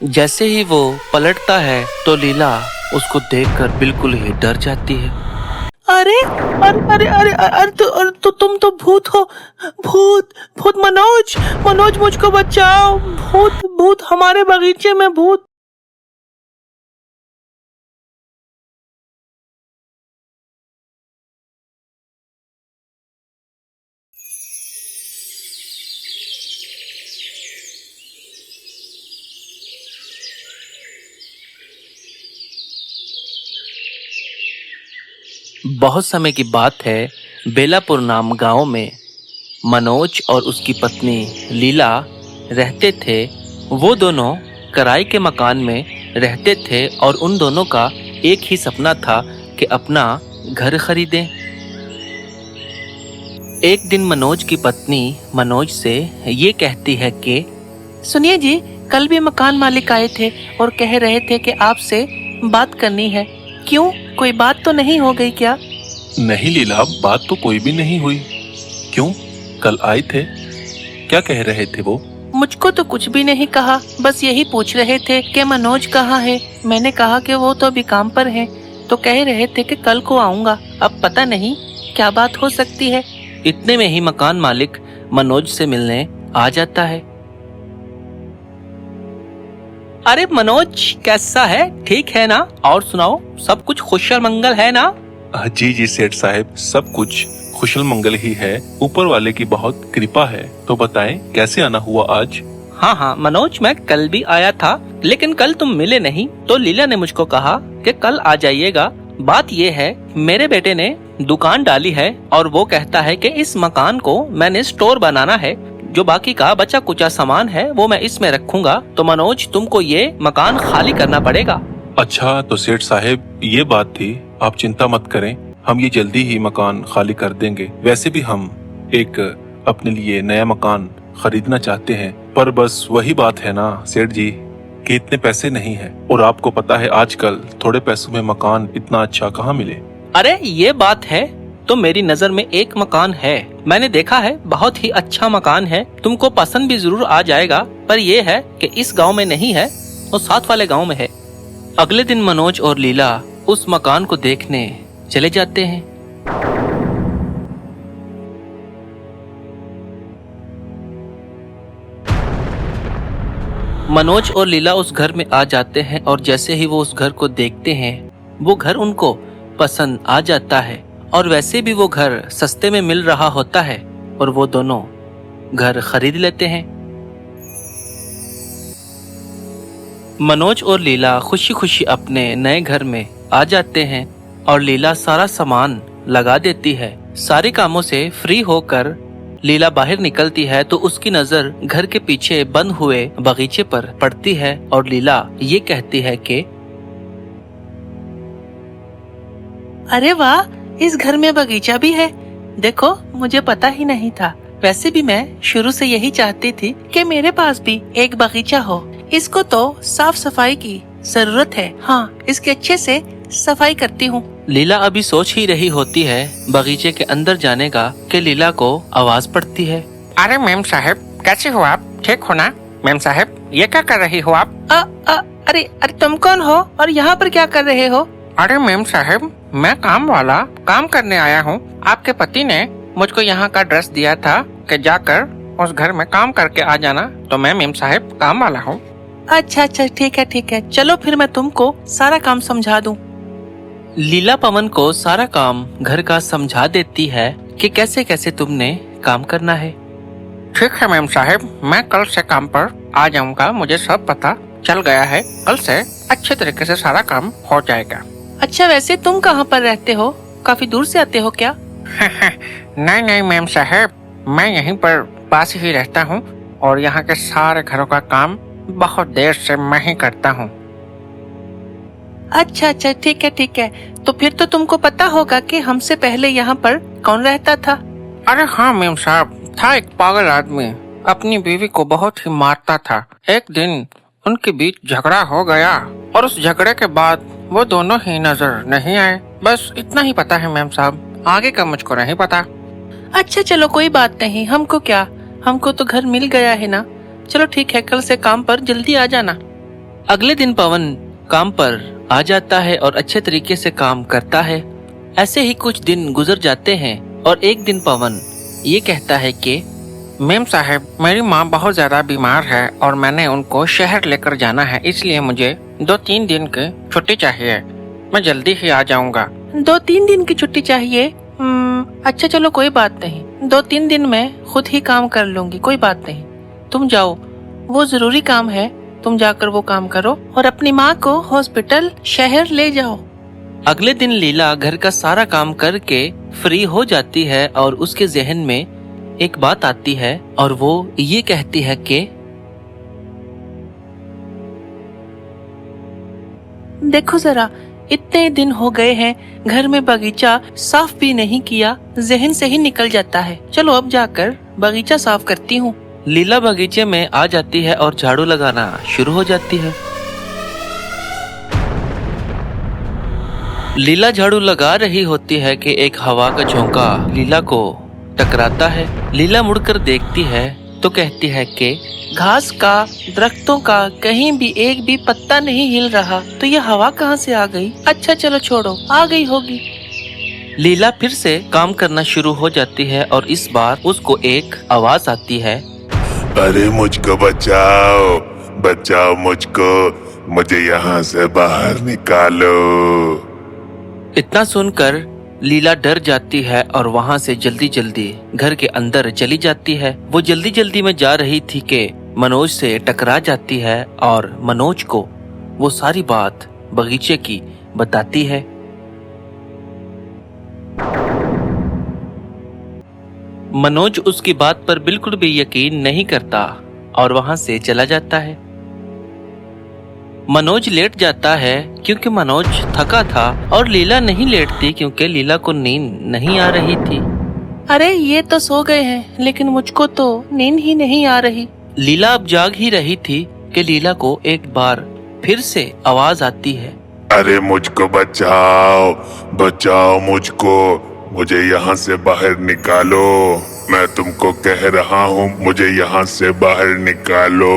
जैसे ही वो पलटता है तो लीला उसको देखकर बिल्कुल ही डर जाती है। अरे अरे अरे अरे अरे तो तुम तो भूत हो। भूत भूत मनोज मनोज मुझको बचाओ। भूत भूत हमारे बगीचे में भूत। बहुत समय की बात है, बेलापुर नाम गांव में मनोज और उसकी पत्नी लीला रहते थे। वो दोनों किराए के मकान में रहते थे और उन दोनों का एक ही सपना था कि अपना घर खरीदें। एक दिन मनोज की पत्नी मनोज से ये कहती है कि सुनिए जी, कल भी मकान मालिक आए थे और कह रहे थे कि आपसे बात करनी है। क्यों, कोई बात तो नहीं हो गई क्या? नहीं लीला, बात तो कोई भी नहीं हुई। क्यों, कल आए थे, क्या कह रहे थे वो? मुझको तो कुछ भी नहीं कहा, बस यही पूछ रहे थे कि मनोज कहाँ है। मैंने कहा कि वो तो अभी काम पर है, तो कह रहे थे कि कल को आऊंगा। अब पता नहीं क्या बात हो सकती है। इतने में ही मकान मालिक मनोज से मिलने आ जाता है। अरे मनोज, कैसा है? ठीक है ना? और सुनाओ, सब कुछ कुशल मंगल है ना? जी जी सेठ साहब, सब कुछ कुशल मंगल ही है। ऊपर वाले की बहुत कृपा है। तो बताएं, कैसे आना हुआ आज? हाँ मनोज, मैं कल भी आया था, लेकिन कल तुम मिले नहीं, तो लीला ने मुझको कहा कि कल आ जाइएगा। बात ये है, मेरे बेटे ने दुकान डाली है और वो कहता है कि इस मकान को मैंने स्टोर बनाना है। जो बाकी का बचा कुचा सामान है वो मैं इसमें रखूंगा। तो मनोज, तुमको ये मकान खाली करना पड़ेगा। अच्छा, तो सेठ साहब ये बात थी। आप चिंता मत करें, हम ये जल्दी ही मकान खाली कर देंगे। वैसे भी हम एक अपने लिए नया मकान खरीदना चाहते हैं, पर बस वही बात है ना सेठ जी कि इतने पैसे नहीं है। और आपको पता है आजकल थोड़े पैसों में मकान इतना अच्छा कहाँ मिले। अरे ये बात है तो मेरी नजर में एक मकान है, मैंने देखा है, बहुत ही अच्छा मकान है, तुमको पसंद भी जरूर आ जाएगा। पर ये है कि इस गांव में नहीं है, वो साथ वाले गांव में है। अगले दिन मनोज और लीला उस मकान को देखने चले जाते हैं। मनोज और लीला उस घर में आ जाते हैं और जैसे ही वो उस घर को देखते हैं, वो घर उनको पसंद आ जाता है। और वैसे भी वो घर सस्ते में मिल रहा होता है और वो दोनों घर खरीद लेते हैं। मनोज और लीला खुशी खुशी अपने नए घर में आ जाते हैं और लीला सारा सामान लगा देती है। सारे कामों से फ्री होकर लीला बाहर निकलती है तो उसकी नजर घर के पीछे बंद हुए बगीचे पर पड़ती है और लीला ये कहती है कि अरे वाह, इस घर में बगीचा भी है। देखो, मुझे पता ही नहीं था। वैसे भी मैं शुरू से यही चाहती थी कि मेरे पास भी एक बगीचा हो। इसको तो साफ सफाई की जरूरत है। हाँ, इसके अच्छे से सफाई करती हूँ। लीला अभी सोच ही रही होती है बगीचे के अंदर जाने का कि लीला को आवाज पड़ती है। अरे मैम साहब, कैसे हो आप? ठीक हो ना? मैम साहब, ये क्या कर रही हो आप? अरे तुम कौन हो और यहाँ पर क्या कर रहे हो? अरे मैम साहब, मैं काम करने आया हूँ। आपके पति ने मुझको यहाँ का एड्रेस दिया था कि जाकर उस घर में काम करके आ जाना, तो मैं मैम साहब काम वाला हूँ। अच्छा, ठीक है, चलो फिर मैं तुमको सारा काम समझा दूँ। लीला पवन को सारा काम घर का समझा देती है कि कैसे कैसे तुमने काम करना है। ठीक है मैम साहब, मैं कल से काम पर आ जाऊँगा। मुझे सब पता चल गया है, कल से अच्छे तरीके से सारा काम हो जाएगा। अच्छा, वैसे तुम कहाँ पर रहते हो? काफी दूर से आते हो क्या? नहीं मैम साहब, मैं यहीं पर पास ही रहता हूँ और यहाँ के सारे घरों का काम बहुत देर से मैं ही करता हूँ। अच्छा, ठीक है। तो फिर तो तुमको पता होगा कि हमसे पहले यहाँ पर कौन रहता था? अरे हाँ मैम साहब, था एक पागल आदमी, अपनी बीवी को बहुत ही मारता था। एक दिन उनके बीच झगड़ा हो गया और उस झगड़े के बाद वो दोनों ही नजर नहीं आए। बस इतना ही पता है मैम साहब, आगे का मुझको नहीं पता। अच्छा चलो, कोई बात नहीं, हमको क्या, हमको तो घर मिल गया है ना। चलो ठीक है, कल से काम पर जल्दी आ जाना। अगले दिन पवन काम पर आ जाता है और अच्छे तरीके से काम करता है। ऐसे ही कुछ दिन गुजर जाते हैं और एक दिन पवन ये कहता है कि मेम साहब, मेरी माँ बहुत ज्यादा बीमार है और मैंने उनको शहर लेकर जाना है, इसलिए मुझे 2-3 दिन की छुट्टी चाहिए। मैं जल्दी ही आ जाऊंगा। 2-3 दिन की छुट्टी चाहिए? अच्छा चलो कोई बात नहीं, 2-3 दिन में खुद ही काम कर लूंगी, कोई बात नहीं। तुम जाओ, वो जरूरी काम है, तुम जाकर वो काम करो और अपनी माँ को हॉस्पिटल शहर ले जाओ। अगले दिन लीला घर का सारा काम करके फ्री हो जाती है और उसके जहन में एक बात आती है और वो ये कहती है कि देखो जरा, इतने दिन हो गए हैं, घर में बगीचा साफ भी नहीं किया, जहन से ही निकल जाता है। चलो अब जाकर बगीचा साफ करती हूँ। लीला बगीचे में आ जाती है और झाड़ू लगाना शुरू हो जाती है। लीला झाड़ू लगा रही होती है कि एक हवा का झोंका लीला को टकराता है। लीला मुड़कर देखती है तो कहती है कि घास का, दरख्तों का कहीं भी एक भी पत्ता नहीं हिल रहा, तो ये हवा कहाँ से आ गई? अच्छा चलो छोड़ो, आ गई होगी। लीला फिर से काम करना शुरू हो जाती है और इस बार उसको एक आवाज आती है, अरे मुझको बचाओ, बचाओ मुझको, मुझे यहाँ से बाहर निकालो। इतना सुनकर लीला डर जाती है और वहाँ से जल्दी जल्दी घर के अंदर चली जाती है। वो जल्दी जल्दी में जा रही थी कि मनोज से टकरा जाती है और मनोज को वो सारी बात बगीचे की बताती है। मनोज उसकी बात पर बिल्कुल भी यकीन नहीं करता और वहाँ से चला जाता है। मनोज लेट जाता है क्योंकि मनोज थका था और लीला नहीं लेटती क्योंकि लीला को नींद नहीं आ रही थी। अरे ये तो सो गए हैं, लेकिन मुझको तो नींद ही नहीं आ रही। लीला अब जाग ही रही थी कि लीला को एक बार फिर से आवाज आती है, अरे मुझको बचाओ, बचाओ मुझको, मुझे यहाँ से बाहर निकालो। मैं तुमको कह रहा हूँ, मुझे यहाँ से बाहर निकालो।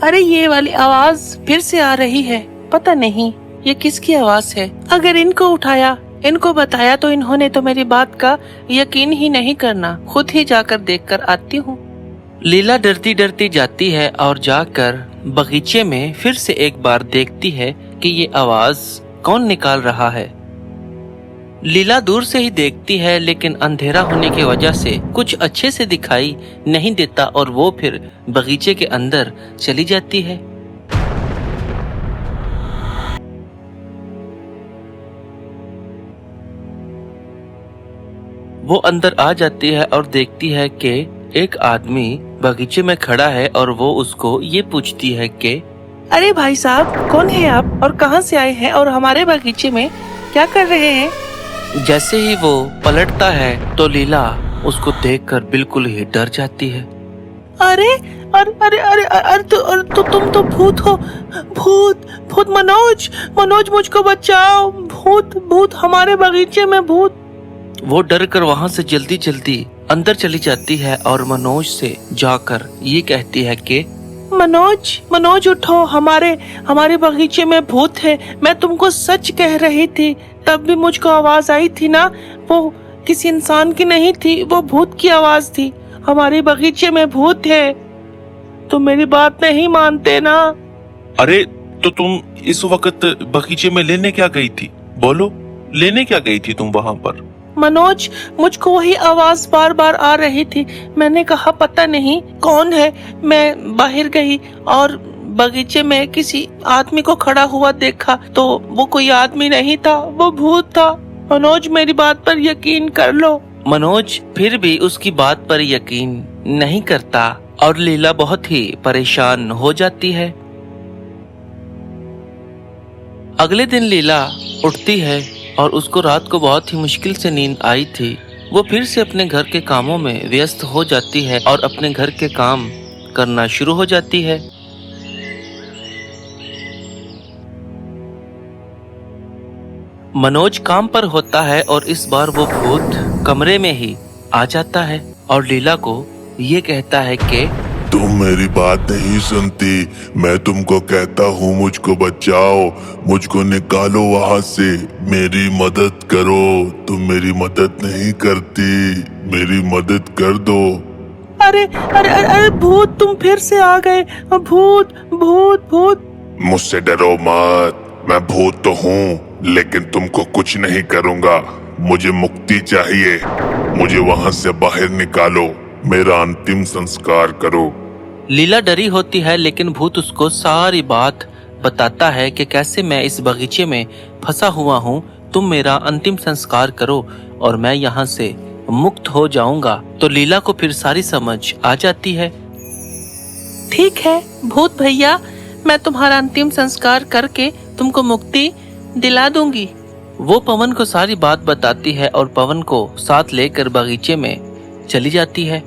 अरे ये वाली आवाज फिर से आ रही है, पता नहीं ये किसकी आवाज है। अगर इनको उठाया, इनको बताया तो इन्होंने तो मेरी बात का यकीन ही नहीं करना। खुद ही जाकर देखकर आती हूँ। लीला डरती डरती जाती है और जाकर बगीचे में फिर से एक बार देखती है कि ये आवाज कौन निकाल रहा है। लीला दूर से ही देखती है लेकिन अंधेरा होने की वजह से कुछ अच्छे से दिखाई नहीं देता और वो फिर बगीचे के अंदर चली जाती है। वो अंदर आ जाती है और देखती है कि एक आदमी बगीचे में खड़ा है और वो उसको ये पूछती है कि अरे भाई साहब, कौन है आप और कहाँ से आए हैं और हमारे बगीचे में क्या कर रहे हैं? जैसे ही वो पलटता है तो लीला उसको देखकर बिल्कुल ही डर जाती है। अरे अरे अरे अरे अरे तो तुम तो भूत हो। भूत भूत मनोज, मनोज मुझको बचाओ, भूत भूत, हमारे बगीचे में भूत। वो डर कर वहाँ से जल्दी जल्दी अंदर चली जाती है और मनोज से जाकर ये कहती है कि मनोज, मनोज उठो, हमारे बगीचे में भूत है। मैं तुमको सच कह रही थी, तब भी मुझको आवाज आई थी ना, वो किसी इंसान की नहीं थी, वो भूत की आवाज थी। हमारे बगीचे में भूत है। तुम मेरी बात नहीं मानते ना? अरे तो तुम इस वक्त बगीचे में लेने क्या गई थी? बोलो, लेने क्या गई थी तुम वहाँ पर? मनोज, मुझको वही आवाज बार बार आ रही थी। मैंने कहा पता नहीं कौन है। मैं बाहर गई और बगीचे में किसी आदमी को खड़ा हुआ देखा, तो वो कोई आदमी नहीं था, वो भूत था। मनोज, मेरी बात पर यकीन कर लो। मनोज फिर भी उसकी बात पर यकीन नहीं करता और लीला बहुत ही परेशान हो जाती है। अगले दिन लीला उठती है और उसको रात को बहुत ही मुश्किल से नींद आई थी। वो फिर से अपने घर के कामों में व्यस्त हो जाती है और अपने घर के काम करना शुरू हो जाती है। मनोज काम पर होता है और इस बार वो भूत कमरे में ही आ जाता है और लीला को ये कहता है कि तुम मेरी बात नहीं सुनती। मैं तुमको कहता हूँ मुझको बचाओ, मुझको निकालो वहाँ से, मेरी मदद करो। तुम मेरी मदद नहीं करती, मेरी मदद कर दो। अरे अरे अरे अरे भूत, तुम फिर से आ गए। भूत भूत भूत। मुझसे डरो मत, मैं भूत तो हूँ लेकिन तुमको कुछ नहीं करूँगा। मुझे मुक्ति चाहिए, मुझे वहाँ से बाहर निकालो, मेरा अंतिम संस्कार करो। लीला डरी होती है लेकिन भूत उसको सारी बात बताता है कि कैसे मैं इस बगीचे में फंसा हुआ हूँ, तुम मेरा अंतिम संस्कार करो और मैं यहाँ से मुक्त हो जाऊंगा। तो लीला को फिर सारी समझ आ जाती है। ठीक है भूत भैया, मैं तुम्हारा अंतिम संस्कार करके तुमको मुक्ति दिला दूंगी। वो पवन को सारी बात बताती है और पवन को साथ लेकर बगीचे में चली जाती है।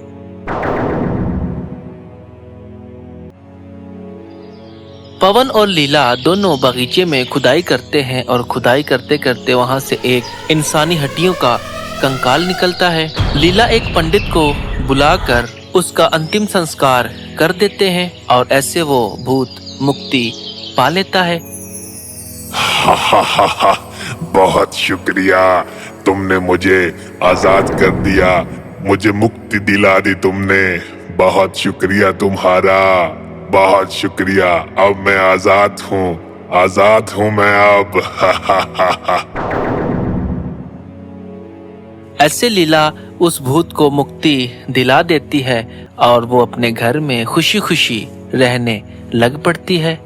पवन और लीला दोनों बगीचे में खुदाई करते हैं और खुदाई करते करते वहां से एक इंसानी हड्डियों का कंकाल निकलता है। लीला एक पंडित को बुलाकर उसका अंतिम संस्कार कर देते हैं और ऐसे वो भूत मुक्ति पा लेता है। हा हा हा हा, बहुत शुक्रिया, तुमने मुझे आजाद कर दिया, मुझे मुक्ति दिला दी तुमने। बहुत शुक्रिया तुम्हारा, बहुत शुक्रिया। अब मैं आजाद हूँ मैं अब। हा हा हा हा। ऐसे लीला उस भूत को मुक्ति दिला देती है और वो अपने घर में खुशी खुशी रहने लग पड़ती है।